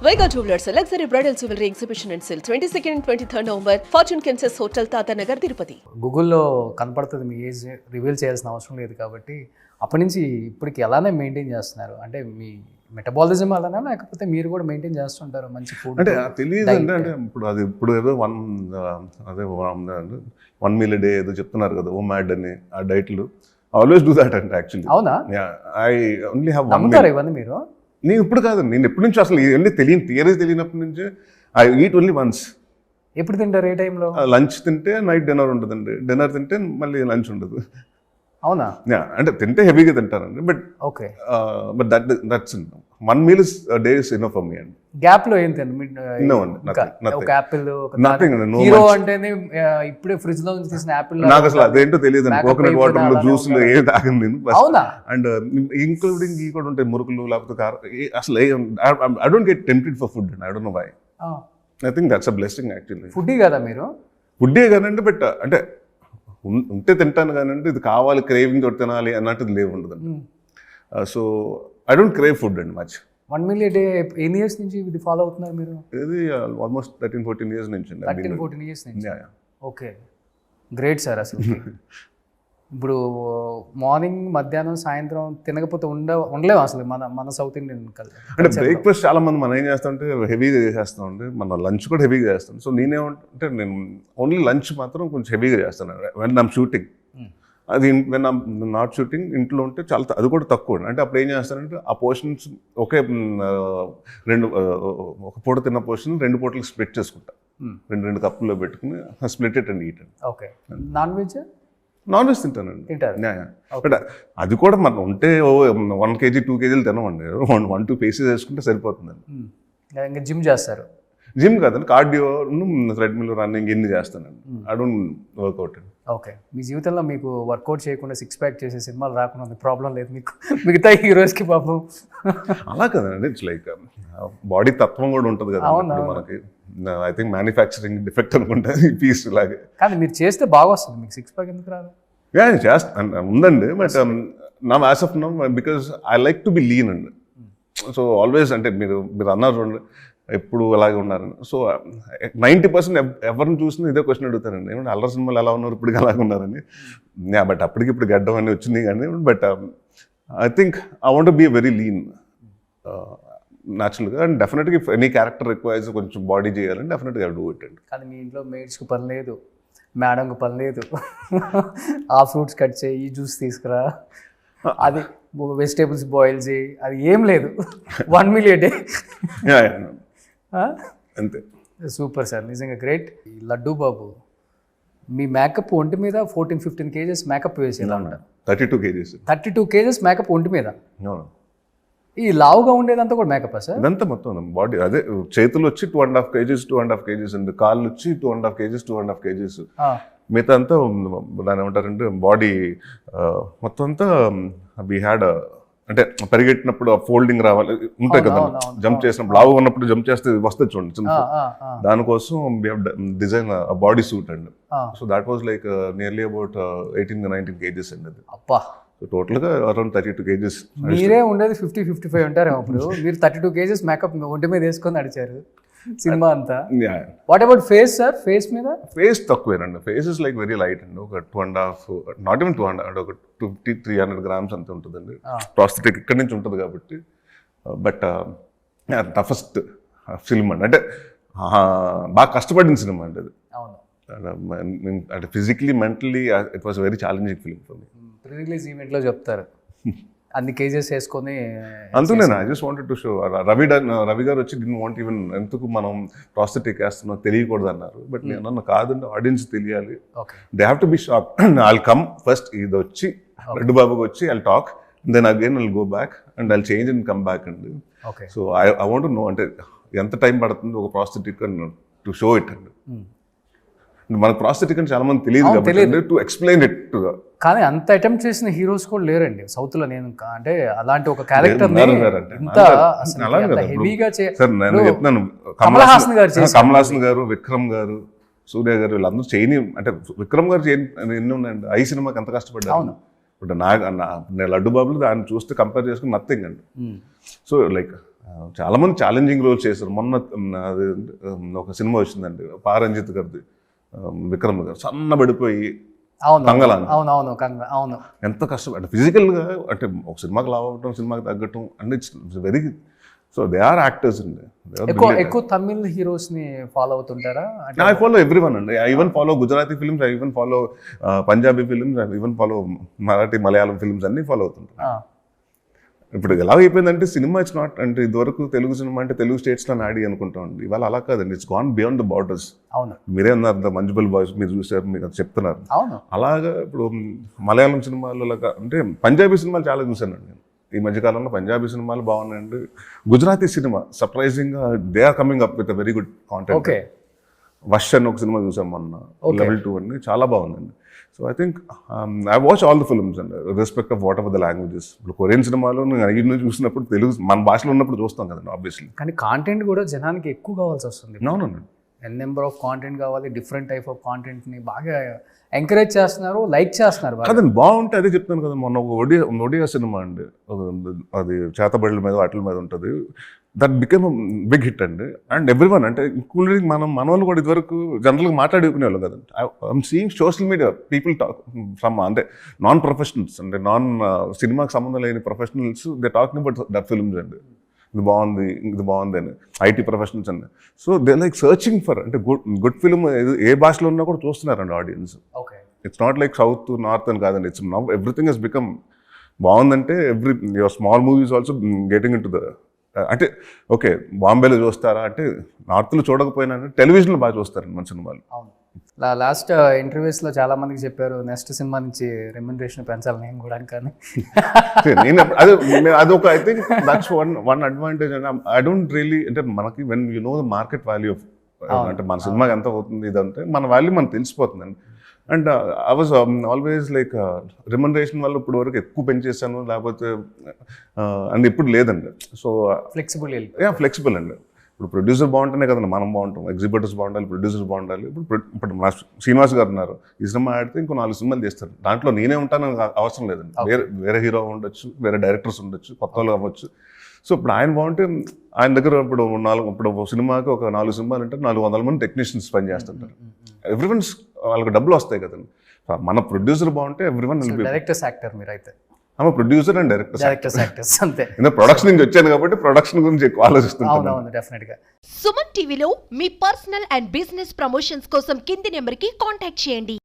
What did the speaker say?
Vega Jewelers, a luxury bridal jewelry exhibition and sale 22nd and 23rd November, Fortune Kansas Hotel, Tata Nagar, Tirupati. గూగుల్లో కనపడుతుంది మీ age reveal చేయాల్సిన అవసరం లేదు కాబట్టి అప్పటి నుంచి ఇప్పటికి ఎలానే మెయింటైన్ చేస్తున్నారు అంటే మీ మెటబాలిజం అలానా లేకపోతే మీరు కూడా మెయింటైన్ చేస్తుంటారు మంచి ఫుడ్ అంటే తెలియదు అంటే ఇప్పుడు ఏదో అదే 1 meal a day ఏదో చెప్తున్నారు కదా ఓ మ్యాడ్ అని ఆ డైట్లు ఆల్వేస్ డూ దాట్ అంటే యాక్చువల్లీ అవునా ఐ ఓన్లీ హ్యావ్ 1 నమ్ముతారా ఇవన్నీ మీరు నేను ఇప్పుడు కాదు నేను ఎప్పటి నుంచి అసలు ఇవన్నీ తెలియనప్పటి నుంచి ఐ ఈట్ ఓన్లీ వన్స్ ఎప్పుడు తింటారు ఏ టైంలో లంచ్ తింటే నైట్ డిన్నర్ ఉంటుందండి డిన్నర్ తింటే మళ్ళీ లంచ్ ఉండదు అవునా అంటే తింటే హెవీగా తింటానండి but okay but that's 1 meal is a day is enough for me అండి గ్యాప్ లో ఏం తిండి No, nothing. ఒక Apple Nothing, no hero munch. అంటేనే ఇప్పుడే ఫ్రిడ్జ్ లో నుంచి తీసిన యాపిల్ నాకు అసలు అదేంటో తెలియదు కోకోనట్ వాటర్ జ్యూస్లు ఏమి తాగను నేను అవునా అండ్ ఇంక్లూడింగ్ ఈ కూడా ఉంటాయి మురుకులు లేకపోతే కారం అసలు I don't get tempted for food and I don't know why I think that's a blessing actually food కదా మీరు ఫుడ్డే కానండి బట్ అంటే ఉంటే తింటాను కానండి ఇది కావాలి క్రేవింగ్ తోటి తినాలి అన్నట్టు లేవు ఉండదండి so I don't crave food అండి మచ్ 1 meal a day ఎన్ని ఇయర్స్ నుంచి ఇది ఫాలో అవుతున్నారు మీరు ఇది ఆల్మోస్ట్ 13-14 years నుంచి 13-14 years నుంచి ఓకే గ్రేట్ సార్ అసలు ఇప్పుడు మార్నింగ్ మధ్యాహ్నం సాయంత్రం తినకపోతే ఉండలేము అసలు మన సౌత్ ఇండియన్ అంటే బ్రేక్ఫాస్ట్ చాలా మంది మనం ఏం చేస్తామంటే హెవీగా చేసేస్తామండి మన లంచ్ కూడా హెవీగా చేస్తాం సో నేనేమంటే నేను ఓన్లీ లంచ్ మాత్రం కొంచెం హెవీగా చేస్తాను వెన్ ఐమ్ షూటింగ్ అది వెన్ ఐమ్ నాట్ షూటింగ్ ఇంట్లో ఉంటే చాలా అది కూడా తక్కువ అంటే అప్పుడు ఏం చేస్తానంటే ఆ పోర్షన్స్ ఒకే ఒక పూట తిన్న పోర్షన్ 2 పూటలకు స్ప్లిట్ చేసుకుంటా 2 కప్పుల్లో పెట్టుకుని split it and eat okay non veg తింటానండి బట్ అది కూడా మనం ఉంటే 1 kg 2 kg తినమండి 1-2 pieces వేసుకుంటే సరిపోతుందండి ఇంకా జిమ్ చేస్తారు జిమ్ కాదండి కార్డియో థ్రెడ్మిల్ రన్నింగ్ ఎన్ని చేస్తానండి ఐ డోంట్ వర్కౌట్ అండి ఓకే మీ జీవితంలో మీకు వర్కౌట్ చేయకుండా 6-pack చేసే సినిమాలు రాకుండా ప్రాబ్లం లేదు మీకు మిగతా హీరోస్కి పాపం అలా కదండి ఇట్స్ లైక్ బాడీ తత్వం కూడా ఉంటుంది కదా మనకి ఐ థింక్ మ్యానుఫ్యాక్చరింగ్ డిఫెక్ట్ అనుకుంటా ఈ పీస్ లాగే కానీ మీరు చేస్తే బాగా వస్తుంది మీకు 6-pack ఎందుకు రాదు చేస్తా ఉందండి బట్ నా as of now because I like to be lean అండి సో ఆల్వేస్ అంటే మీరు అన్నారు చూడండి ఎప్పుడు అలాగే ఉన్నారని సో 90% ఎవరిని చూసినా ఇదే క్వశ్చన్ అడుగుతారండి ఏమంటే అల్లరి సినిమాలు ఎలా ఉన్నారు ఇప్పుడు అలాగే ఉన్నారని బట్ అప్పటికి ఇప్పుడు గడ్డం అని వచ్చింది కానీ but I think I want be very lean న్యాచురల్గా అండ్ డెఫినెట్గా ఇఫ్ ఎనీ క్యారెక్టర్ రిక్వైర్స్ కొంచెం బాడీ చేయాలని డెఫినెట్గా ఐ డూ ఇట్ అండి కానీ మీ ఇంట్లో మేడ్స్కి పని లేదు మేడంకి పని లేదు ఆ ఫ్రూట్స్ కట్ చేయి ఈ జ్యూస్ తీసుకురా అది వెజిటేబుల్స్ బాయిల్ చేయి అది ఏం లేదు 1 meal a day అంతే సూపర్ సార్ నిజంగా గ్రేట్ లడ్డూ బాబు మీ మేకప్ ఒంటి మీద 14-15 kgs మేకప్ వేసి ఎలా ఉంటారు 32 kgs మేకప్ ఒంటి మీద ఈ లావుగా ఉండేదంతా కూడా మేకప్ సార్ ఇదంతా మొత్తం బాడీ అదే చేతులు వచ్చి 2.5 kgs అండి కాళ్ళు వచ్చి 2.5 kgs మిగతా అంతా దాని ఏమంటారంటే బాడీ మొత్తం అంతా వీ హ్యాడ్ అంటే పరిగెట్టినప్పుడు ఆ ఫోల్డింగ్ రావాలి ఉంటాయి కదా జంప్ చేసినప్పుడు లావుగా ఉన్నప్పుడు జంప్ చేస్తే వస్తుంది చూడండి చిన్న దానికోసం డిజైన్ బాడీ సూట్ అండి so that was like nearly about 18-19 kgs అండి అది సో టోటల్గా అరౌండ్ 32 kgs మీరే ఉండేది 50-55 ఉంటారు అప్పుడు మీరు 32 kgs మేకప్ ఒంటి మీద వేసుకొని నడిచారు సినిమా అంతా what about face sir face తక్కువేనండి face is like very light అండి ఒక 2.5 నాట్ ఈవెన్ 200 ఒక 250-300 grams అంత ఉంటుందండి ప్రాస్థెటిక్ ఇక్కడి నుంచి ఉంటుంది కాబట్టి బట్ టఫెస్ట్ ఫిల్మ్ అండి అంటే బాగా కష్టపడిన సినిమా అండి అది అంటే physically mentally it was very challenging film for me pre release ఈవెంట్లో చెప్తారు అన్ని కేజెస్ వేసుకొని అంతేనా I just wanted to show Ravi గారు వచ్చి డిడ్ వాంట్ ఈవెన్ ఎందుకు మనం ప్రాస్థెటిక్ వేస్తున్నాం తెలియకూడదు అన్నారు బట్ నేను అన్న కాదండి ఆడియన్స్ తెలియాలి they have to be shock I'll come first ఇది వచ్చి లడ్డు బాబుకి వచ్చి I'll talk then again I'll go back and I'll change and come back అండి సో ఐ వాంట్ నో అంటే ఎంత టైం పడుతుంది ఒక ప్రాస్థెటిక్ టు షో ఇట్ అండి మనకు ప్రాస్థెటిక్ అని చాలా మంది తెలియదు కాబట్టి టు ఎక్స్ప్లెయిన్ ఇట్ కానీ అంత అటెంప్ట్ చేసిన హీరోస్ కూడా లేరండి సౌత్ లో నేను అంటే అలాంటి ఒక క్యారెక్టర్ కమల్ హాసన్ గారు విక్రమ్ గారు సూర్య గారు వీళ్ళందరూ చేయని అంటే విక్రమ్ గారు చేయని ఎన్ని ఉన్నాయండి ఐ సినిమాకి ఎంత కష్టపడ్డారు ఇప్పుడు లడ్డు బాబులు దాన్ని చూస్తే కంపేర్ చేసుకుని నథింగ్ అండి సో లైక్ చాలా మంది ఛాలెంజింగ్ రోల్స్ చేశారు. మొన్న అది ఒక సినిమా వచ్చిందండి పారంజిత్ గారిది, విక్రమ్ గారు సన్నబడిపోయి కంగలాను. అవును, ఎంత కష్టం అంటే ఫిజికల్గా, అంటే ఒక సినిమాకి లావ్ అవ్వటం, సినిమాకి తగ్గటం అంటే it's very, so they are actors అండి. ఎక్కువ తమిళ్ హీరోస్ ని ఫాలో అవుతుంటారా? ఐ ఫాలో ఎవ్రీవన్ అండి. I even follow Gujarati films, I even follow Punjabi films, I even follow Marathi, Malayalam films అన్ని ఫాలో అవుతుంటారు. ఇప్పుడు ఎలా అయిపోయిందంటే సినిమా ఇట్స్ నాట్ అంటే ఇదివరకు తెలుగు సినిమా అంటే తెలుగు స్టేట్స్లో నాడి అనుకుంటామండి. ఇవాళ అలా కాదండి, it's gone beyond the borders. అవును, మీరే అన్నారు ద మంజుబల్ బాయ్స్, మీరు చూసారు, మీరు చెప్తున్నారు. అలాగా ఇప్పుడు మలయాళం సినిమాలు అంటే పంజాబీ సినిమాలు చాలా చూశానండి నేను ఈ మధ్యకాలంలో. పంజాబీ సినిమాలు బాగున్నాయండి. గుజరాతీ సినిమా సర్ప్రైజింగ్గా they are coming up with very good content. Vash అని ఒక సినిమా చూసాం మొన్న, లెవెల్ 2 అని, చాలా బాగుందండి. So I think I watch all the films and respect of what ever the languages. ఇప్పుడు కొరియన్ సినిమాలో నేను చూసినప్పుడు తెలుగు మన భాషలో ఉన్నప్పుడు చూస్తాం కదండి ఆబ్వియస్లీ. కానీ కాంటెంట్ కూడా జనానికి ఎక్కువ కావాల్సి వస్తుంది. అవునండి, నెంబర్ ఆఫ్ కాంటెంట్ కావాలి, డిఫరెంట్ టైప్ ఆఫ్ కాంటెంట్ని బాగా ఎంకరేజ్ చేస్తున్నారు, లైక్ చేస్తున్నారు. అదండి బాగుంటే అదే చెప్తాను కదా. మొన్న ఒక ఒడియా సినిమా అండి, అది చేతబడుల మీద వాటిల మీద ఉంటుంది. దట్ బికేమ్ బిగ్ హిట్ అండి. అండ్ ఎవ్రీవన్ అంటే ఇంక్లూడింగ్ మన వాళ్ళు కూడా ఇదివరకు జనరల్గా మాట్లాడుకునే వాళ్ళు కదండి. I'm seeing social media people talk from అంటే నాన్ ప్రొఫెషనల్స్, అంటే సినిమాకి సంబంధం లేని professionals, they talking about that films అండి. ఇది బాగుంది అని, ఐటీ ప్రొఫెషనల్స్ అండి. So they like searching for అంటే గుడ్ ఫిల్మ్ ఏ భాషలో ఉన్నా కూడా చూస్తున్నారండి audience. It's not like south north అని కాదండి. It's now everything Hess become బాగుందంటే your small movies also getting in to the అంటే ఓకే బాంబేలో చూస్తారా అంటే నార్త్లో చూడకపోయినా టెలివిజన్లో బాగా చూస్తారండి మన సినిమాలు. లాస్ట్ ఇంటర్వ్యూస్లో చాలా మందికి చెప్పారు నెక్స్ట్ సినిమా నుంచి రెమ్యునరేషన్ పెంచాలి నేను కూడా. కానీ నేను అదొక I think that's one advantage and I don't really అంటే మనకి when you know the market value of అంటే మన సినిమాకి ఎంత అవుతుంది ఇదంటే మన వాల్యూ మనకు తెలిసిపోతుందండి. And I was always like remuneration వల్ల ఇప్పుడు వరకు ఎక్కువ పెంచేసాను లేకపోతే అండ్ ఇప్పుడు లేదండి. సో ఫ్లెక్సిబుల్ అండి. ఇప్పుడు ప్రొడ్యూసర్ బాగుంటేనే కదండి మనం బాగుంటాం, ఎగ్జిబిటర్స్ బాగుండాలి, ప్రొడ్యూసర్స్ బాగుండాలి. ఇప్పుడు మా శ్రీనివాస్ గారు ఉన్నారు, ఈ సినిమా ఆడితే ఇంకో 4 సినిమాలు చేస్తారు, దాంట్లో నేనే ఉంటానని అవసరం లేదండి. వేరే హీరో ఉండొచ్చు, వేరే డైరెక్టర్స్ ఉండొచ్చు, కొత్త వాళ్ళు అవ్వచ్చు. సో ఇప్పుడు ఆయన బాగుంటే ఆయన దగ్గర ఇప్పుడు సినిమాకి ఒక 4 సినిమాలు అంటే 400 మంది టెక్నీషియన్స్ పని చేస్తుంటారు. ఎవ్రీవన్స్ వాళ్ళకి డబ్బులు వస్తాయి కదండి. మన ప్రొడ్యూసర్ బాగుంటే ఎవ్రీవన్ డైరెక్టర్స్ యాక్టర్ మీరైతే ప్రొడ్యూసర్ అండ్ డైరెక్టర్స్ అంతే. ప్రొడక్షన్ నుంచి వచ్చాను కాబట్టి ప్రొడక్షన్ గురించి ఎక్కువ ఆలోచిస్తున్నాను. డెఫినెట్గా సుమన్ టీవీలో మీ పర్సనల్ అండ్ బిజినెస్ ప్రమోషన్స్ కోసం కింది నెంబర్కి కాంటాక్ట్ చేయండి.